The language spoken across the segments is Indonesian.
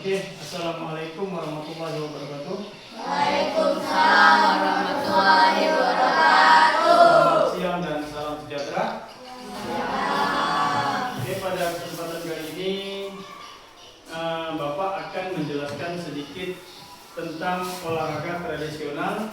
Oke, assalamualaikum warahmatullahi wabarakatuh. Waalaikumsalam warahmatullahi wabarakatuh. Selamat siang dan salam sejahtera. Oke, pada kesempatan kali ini Bapak akan menjelaskan sedikit tentang olahraga tradisional,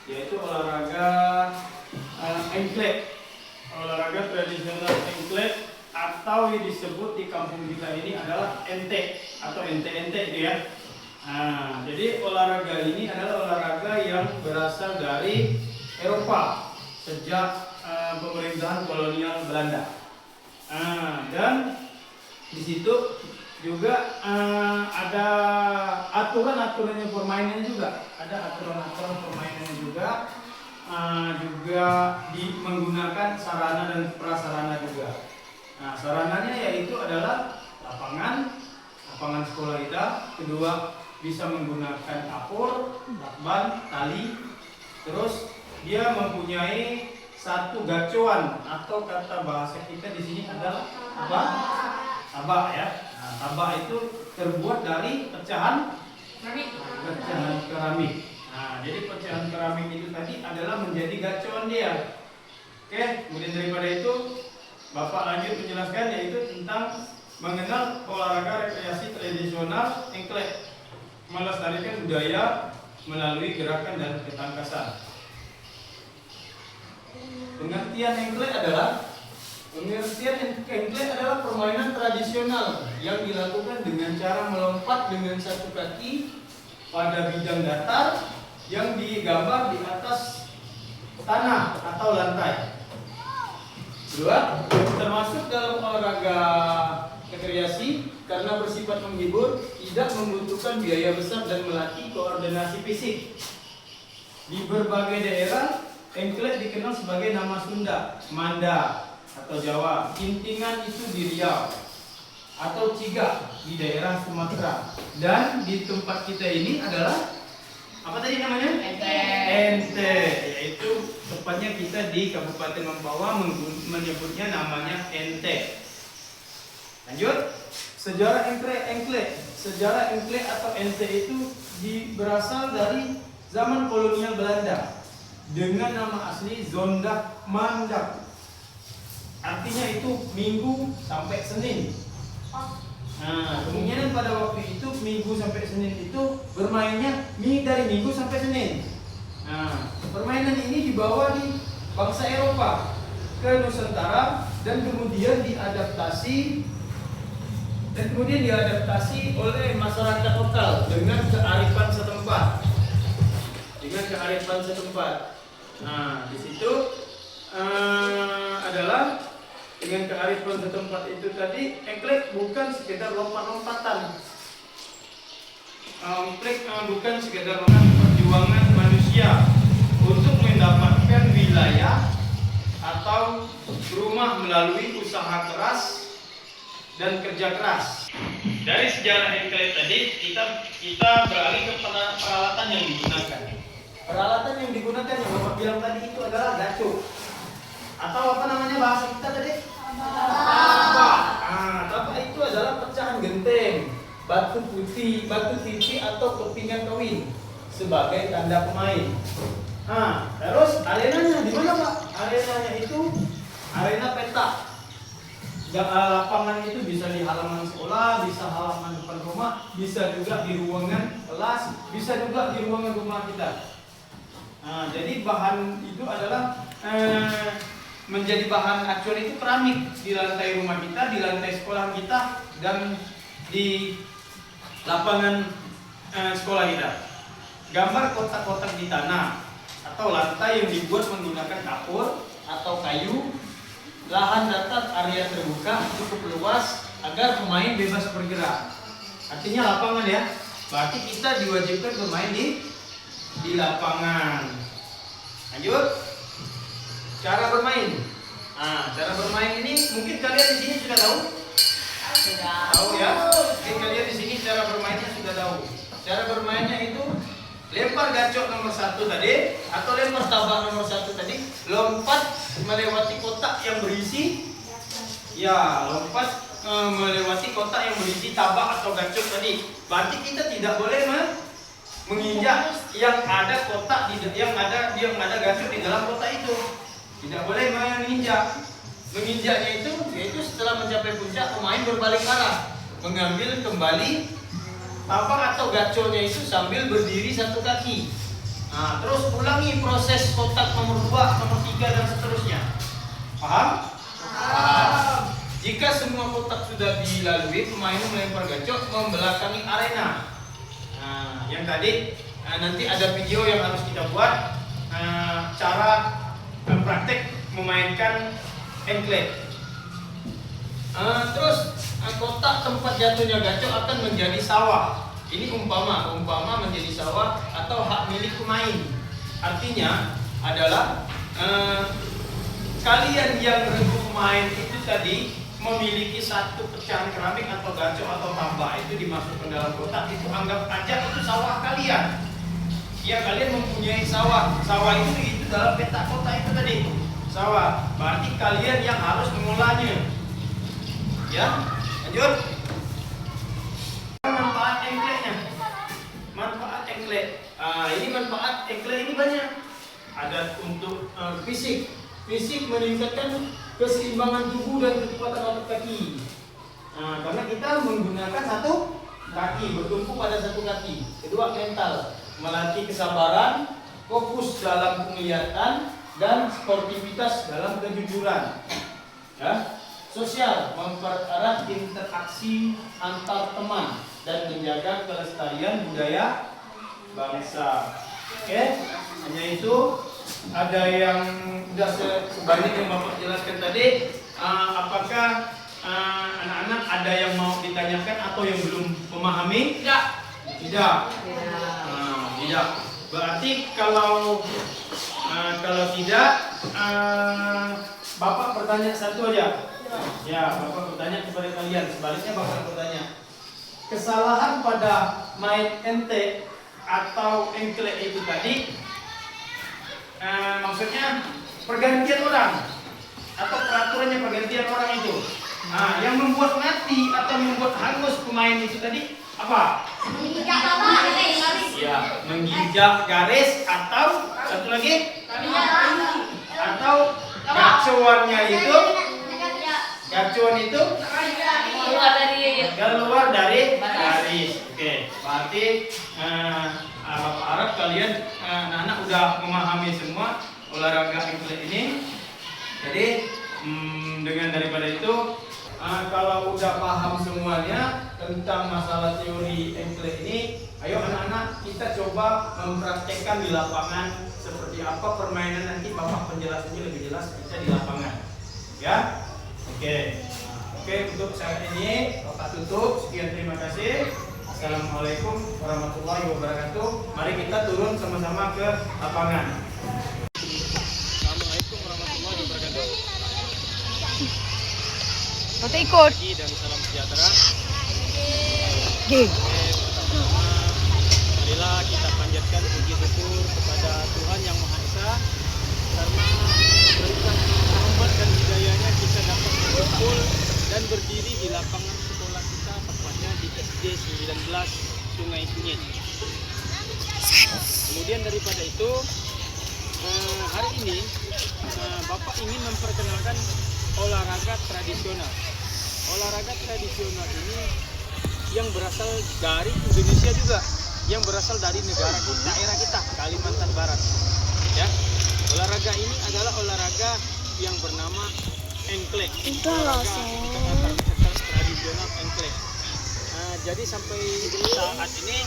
yaitu olahraga engklek. Olahraga tradisional engklek atau yang disebut di kampung kita ini adalah ente atau ente-ente itu ya. Nah, jadi olahraga ini adalah olahraga yang berasal dari Eropa sejak pemerintahan kolonial Belanda. Dan di situ juga ada aturan-aturannya permainannya juga, ada aturan-aturan permainannya juga, menggunakan sarana dan prasarana juga. Nah, sarananya yaitu adalah lapangan sekolah kita. Kedua, bisa menggunakan kapur, lakban, tali. Terus dia mempunyai satu gacuan atau kata bahasa kita di sini adalah apa? Tabak ya. Nah, tabak itu terbuat dari pecahan keramik. Nah, jadi pecahan keramik itu tadi adalah menjadi gacuan dia. Oke, kemudian daripada itu Bapak lanjut menjelaskan yaitu tentang mengenal olahraga rekreasi tradisional engklek, melestarikan budaya melalui gerakan dan ketangkasan. Pengertian engklek adalah permainan tradisional yang dilakukan dengan cara melompat dengan satu kaki pada bidang datar yang digambar di atas tanah atau lantai. Kedua, termasuk dalam olahraga rekreasi karena bersifat menghibur, tidak membutuhkan biaya besar dan melatih koordinasi fisik. Di berbagai daerah, engklek dikenal sebagai nama Sunda, Manda atau Jawa, Kintingan itu di Riau, atau Ciga di daerah Sumatera. Dan di tempat kita ini adalah apa tadi namanya? Ente, yaitu tepatnya kita di Kabupaten Mempawah menyebutnya namanya ente. Lanjut, sejarah engklek atau ente itu berasal dari zaman kolonial Belanda dengan nama asli Zondag Mandag. Artinya itu Minggu sampai Senin. Nah, kemungkinan pada waktu itu Minggu sampai Senin itu bermainnya dari Minggu sampai Senin. Nah, permainan ini dibawa di bangsa Eropa ke Nusantara dan kemudian diadaptasi oleh masyarakat lokal dengan kearifan setempat. Nah, di situ adalah dengan kearifan setempat itu tadi, engklek bukan sekedar lompat-lompatan. Engklek bukan sekedar perjuangan manusia untuk mendapatkan wilayah atau rumah melalui usaha keras dan kerja keras. Dari sejarah engklek tadi kita beralih ke peralatan yang digunakan. Peralatan yang digunakan yang Bapak bilang tadi itu adalah gacu. Atau apa namanya bahasa kita tadi? Tabak. Tabak itu adalah pecahan genteng, batu putih, batu titi atau kepingan kawin sebagai tanda pemain. Terus arenanya di mana, Pak? Arenanya itu arena petak. Lapangan itu bisa di halaman sekolah, bisa halaman depan rumah, bisa juga di ruangan kelas, bisa juga di ruangan rumah kita. Jadi bahan itu adalah menjadi bahan acuan itu keramik di lantai rumah kita, di lantai sekolah kita, dan di lapangan sekolah kita. Gambar kotak-kotak di tanah atau lantai yang dibuat menggunakan kapur atau kayu. Lahan datar area terbuka cukup luas agar pemain bebas bergerak. Artinya lapangan ya. Berarti kita diwajibkan bermain di lapangan. Lanjut. Cara bermain. Cara bermain ini mungkin kalian di sini sudah tahu. Tahu ya? Mungkin kalian di sini cara bermainnya sudah tahu. Cara bermainnya itu lempar gacok nomor 1 tadi atau lempar tabak nomor 1 tadi, lompat melewati kotak yang berisi. Ya, lompat melewati kotak yang berisi tabak atau gacor tadi. Berarti kita tidak boleh menginjak yang ada kotak yang ada gacor di dalam kotak itu. Tidak boleh menginjak. Menginjaknya itu yaitu setelah mencapai puncak pemain berbalik arah, mengambil kembali tabak atau gacornya itu sambil berdiri satu kaki. Nah, terus ulangi proses kotak nomor 2, nomor 3 dan seterusnya. Paham? Paham. Jika semua kotak sudah dilalui, pemain melempar gacor membelakangi arena. Nah, yang tadi nanti ada video yang harus kita buat cara praktek memainkan engklek. Terus kotak tempat jatuhnya gacor akan menjadi sawah. Ini umpama menjadi sawah atau hak milik pemain. Artinya adalah kalian yang regu pemain itu tadi memiliki satu pecahan keramik atau gacor atau tambak itu dimasukkan dalam kotak, itu anggap aja itu sawah kalian. Ya, kalian mempunyai sawah. Sawah itu dalam peta kotak itu tadi. Sawah. Berarti kalian yang harus mengolahnya. Ya, lanjut. Manfaat engkleknya. Manfaat engklek. Ini manfaat engklek ini banyak. Ada untuk fisik. Fisik meningkatkan keseimbangan tubuh dan kekuatan otot kaki. Karena kita menggunakan satu kaki, bertumpu pada satu kaki. Kedua, mental, melatih kesabaran, fokus dalam penglihatan, dan sportivitas dalam kejujuran. Ya. Sosial, mempererat interaksi antar teman dan menjaga kelestarian budaya bangsa. Oke, hanya itu. Ada yang sudah sebanyak yang Bapak jelaskan tadi. Apakah anak-anak ada yang mau ditanyakan atau yang belum memahami? Tidak. Tidak. Tidak. Berarti kalau tidak, Bapak bertanya satu aja. Ya, Bapak bertanya kepada kalian. Sebaliknya Bapak bertanya. Kesalahan pada main ente atau engklek itu tadi, maksudnya pergantian orang atau peraturannya pergantian orang itu. Yang membuat mati atau membuat hangus pemain itu tadi apa? Menginjak garis. Ya, menginjak garis atau satu lagi? Atau gacuannya itu? Gacuan itu keluar dari garis. Oke, berarti Bapak harap kalian anak-anak udah memahami semua olahraga engklek ini. Jadi dengan daripada itu, kalau udah paham semuanya tentang masalah teori engklek ini, ayo anak-anak kita coba mempraktekkan di lapangan seperti apa permainan. Nanti Bapak penjelasannya lebih jelas kita di lapangan. Ya, oke, untuk saat ini Bapak tutup. Sekian, terima kasih. Assalamualaikum warahmatullahi wabarakatuh. Mari kita turun sama-sama ke lapangan. Assalamualaikum warahmatullahi wabarakatuh. Kita ikut. Dan salam sejahtera. Marilah kita panjatkan puji syukur kepada Tuhan Yang Maha Esa karena berkat rahmat dan hidayahnya kita dapat berkumpul dan berdiri di lapangan sekolah kita, tepatnya di SD 19 Sungai Kunyit. Kemudian daripada itu, hari ini Bapak ingin memperkenalkan olahraga tradisional. Olahraga tradisional ini yang berasal dari Indonesia juga, yang berasal dari negara kita, daerah kita, Kalimantan Barat. Ya, olahraga ini adalah olahraga yang bernama engklek. Olahraga tradisional engklek. Jadi sampai saat ini,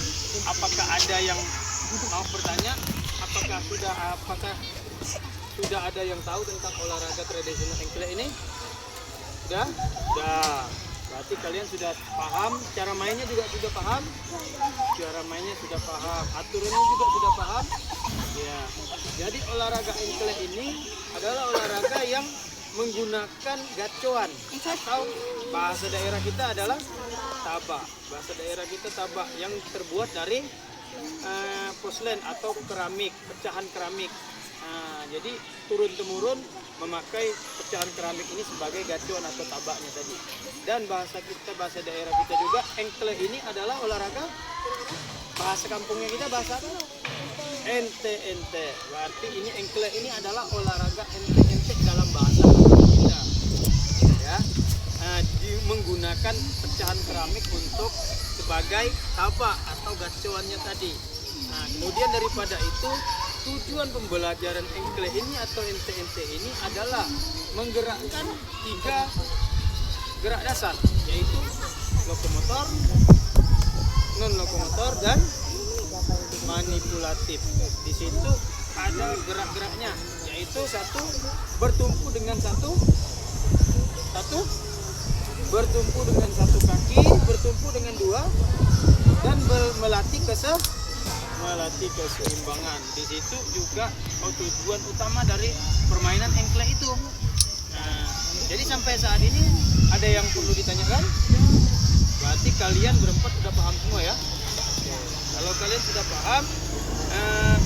apakah ada yang mau bertanya? Apakah sudah ada yang tahu tentang olahraga tradisional engklek ini? Sudah? Sudah. Berarti kalian sudah paham, cara mainnya juga sudah paham. Cara mainnya sudah paham, aturannya juga sudah paham. Ya. Jadi olahraga engklek ini adalah olahraga yang menggunakan gacoan atau bahasa daerah kita adalah tabak. Bahasa daerah kita tabak yang terbuat dari porselen atau keramik, pecahan keramik. Jadi turun temurun memakai pecahan keramik ini sebagai gacuan atau tabaknya tadi. Dan bahasa daerah kita juga, engkle ini adalah olahraga, bahasa kampungnya kita bahasa apa? Ente. Berarti ini engkle ini adalah olahraga ente dalam bahasa kita. Ya. Menggunakan pecahan keramik untuk sebagai tabak atau gacuannya tadi. Nah, kemudian daripada itu, tujuan pembelajaran engkle ini atau ente ini adalah menggerakkan 3 gerak dasar, yaitu lokomotor, non lokomotor, dan manipulatif. Di situ ada gerak-geraknya, yaitu satu bertumpu dengan satu kaki, bertumpu dengan 2, dan melatih keseimbangan. Di situ juga tujuan utama dari permainan engkle itu. Nah, jadi sampai saat ini ada yang perlu ditanyakan? Berarti kalian berempat sudah paham semua ya? Oke. Kalau kalian sudah paham,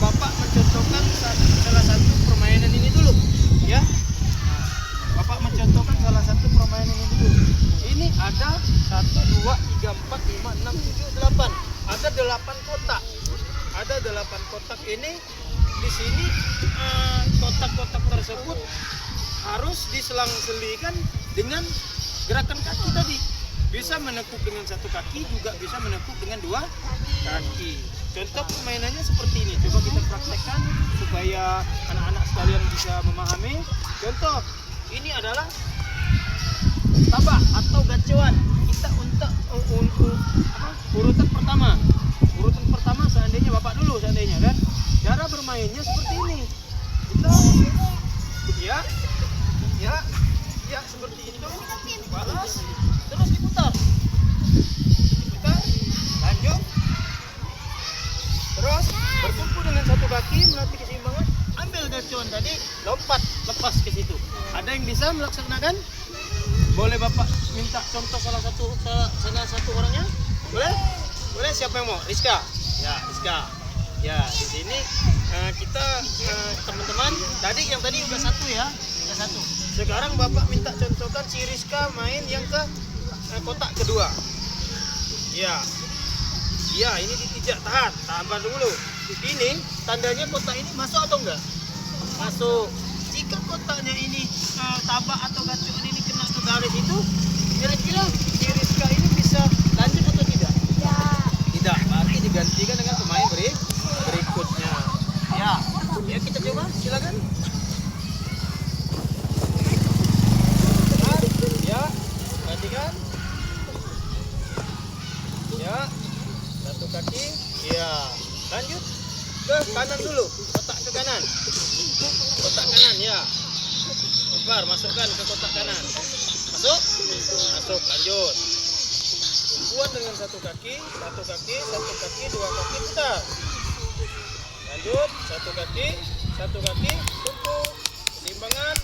Bapak mencontohkan salah satu permainan ini dulu, ya. Nah, Bapak mencontohkan salah satu permainan ini dulu. Ini ada 1, 2, 3, 4, 5, 6, 7, 8. Ada 8 kotak. Ada 8 kotak ini. Di sini kotak-kotak tersebut harus diselang-selikan dengan gerakan kaki tadi. Bisa menekuk dengan 1 kaki, juga bisa menekuk dengan 2 kaki. Contoh permainannya seperti ini. Coba kita praktekkan supaya anak-anak sekalian bisa memahami. Contoh, ini adalah tabak atau gacuan. Kita untuk urutan pertama. Urutan pertama seandainya Bapak dulu seandainya kan. Cara bermainnya seperti ini. Kita ya seperti itu. Balas, terus diputar. Lanjut. Terus bertumpu dengan 1 kaki, melatih keseimbangan. Ambil gacuan tadi, lompat, lepas ke situ. Ada yang bisa melaksanakan? Boleh Bapak minta contoh salah satu orangnya? Boleh? Boleh, siapa yang mau? Rizka? Ya, Rizka. Ya, di sini kita teman-teman yang tadi udah 1 ya. Udah 1. Sekarang Bapak minta contohkan si Rizka main yang ke kotak kedua. Ya. Ya, ini ditijak, tahan dulu. Ini tandanya kotak ini masuk atau enggak? Masuk. Jika kotaknya ini tabak atau gacuan ini kena ke garis itu, kira-kira si Rizka ini bisa lanjut atau tidak? Tidak. Berarti digantikan dengan pemain berikutnya. Ya, kita coba, silakan. Ya, perhatikan. Ya, 1 kaki. Ya, lanjut ke kanan dulu. Kotak ke kanan. Kotak kanan ya. Lebar, masukkan ke kotak kanan. Masuk, lanjut. Tumpuan dengan 1 kaki, 2 kaki, putar. Lanjut, 1 kaki, tumpu, keseimbangan.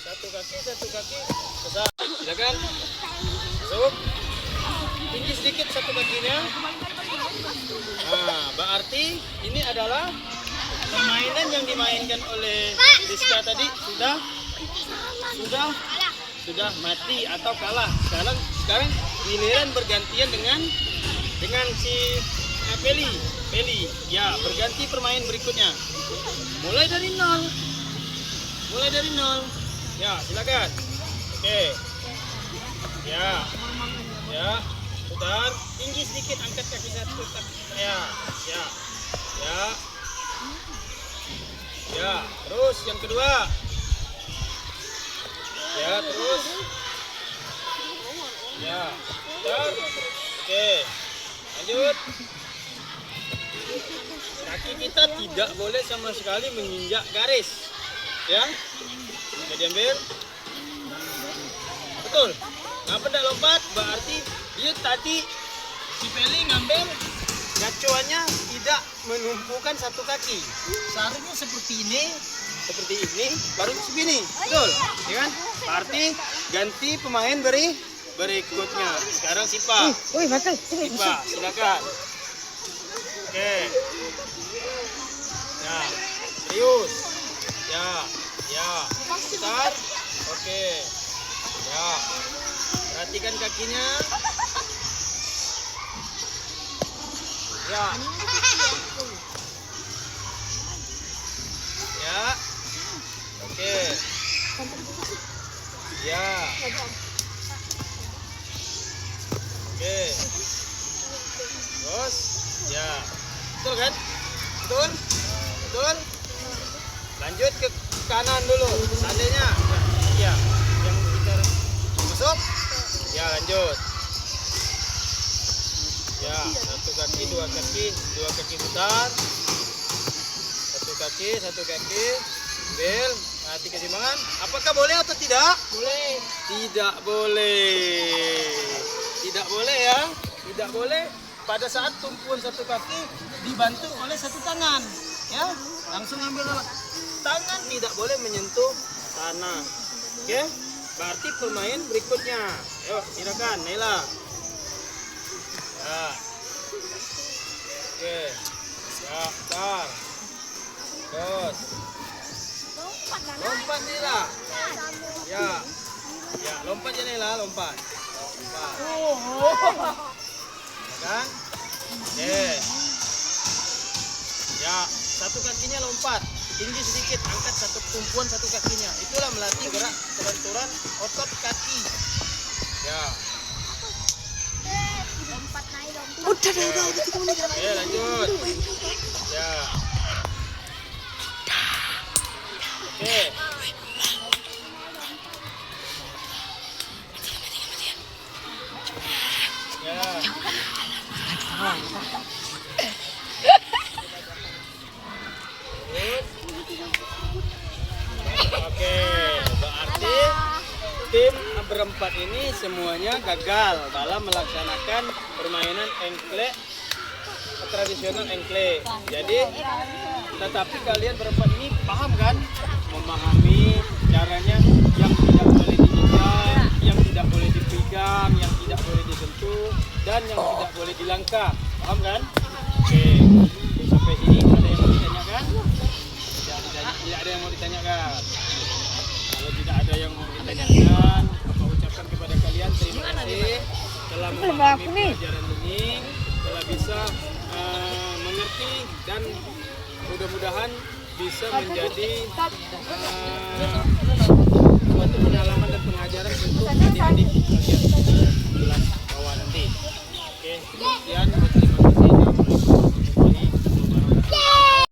1 kaki, besar. Silakan. Masuk. Tinggi sedikit 1 kakinya. Nah, berarti ini adalah permainan yang dimainkan oleh Rizka tadi sudah mati atau kalah. Sekarang giliran bergantian dengan si Peli. Ya, berganti permain berikutnya. Mulai dari nol. Ya, silakan. Oke. Ya. Putar, tinggi sedikit, angkat kaki 1. Ya, terus yang kedua. Ya, terus. Ya, putar. Oke. Lanjut. Kaki kita tidak boleh sama sekali menginjak garis. Ya. Bisa diambil. Betul. Kenapa tidak lompat? Berarti dia tadi si Peli ngambil gacuannya tidak menumpukan 1 kaki. Seharusnya seperti ini, baru segini. Betul, ya kan? Berarti ganti pemain berikutnya. Sekarang Sipa. Sipa, silakan. Oke. Ya, serius. Ya, putar. Oke. Ya. Perhatikan kakinya. Ya. Ya. Oke. Ya. Oke. Terus. Ya. Betul kan? Betul? Betul? Lanjut ke kanan dulu. Seandainya. Ya. Yang kita masuk. Ya, lanjut. Ya, satu kaki, dua kaki putar. Satu kaki. Bel, hati keseimbangan. Apakah boleh atau tidak? Boleh. Tidak boleh. Tidak boleh ya. Tidak boleh pada saat tumpuan satu kaki dibantu oleh satu tangan. Ya, langsung ambil alat. Tangan tidak boleh menyentuh tanah. Oke? Berarti pemain berikutnya. Ayo, silakan Nela. Ya. Oke. Ya, bentar. Terus. Lompat Nela. Ya. Ya, lompat ya Nela, lompat. Lompat. Ya kan? Oke. Ya, satu kakinya lompat. Tinggi sedikit, angkat satu tumpuan satu kakinya. Itulah melatih gerak kebenturan otot kaki. Ya. Oke, lanjut. Ya. Oke. Ya. Oke, berarti tim berempat ini semuanya gagal dalam melaksanakan permainan engklek tradisional engklek. Jadi, tetapi kalian berempat ini paham kan? Memahami caranya yang tidak boleh diinjak, yang tidak boleh dipegang, yang tidak boleh disentuh, dan yang tidak boleh dilangkah. Paham kan? Oke, sampai sini ada yang mau ditanyakan? Tidak ada yang mau ditanyakan. Kalau tidak ada yang mau ditanyakan, apa ucapkan kepada kalian terima kasih telah memahami pelajaran ini, telah bisa mengerti dan mudah-mudahan bisa menjadi suatu pengalaman dan pengajaran untuk adik-adik kalian kelas bawah nanti. Oke, sekian.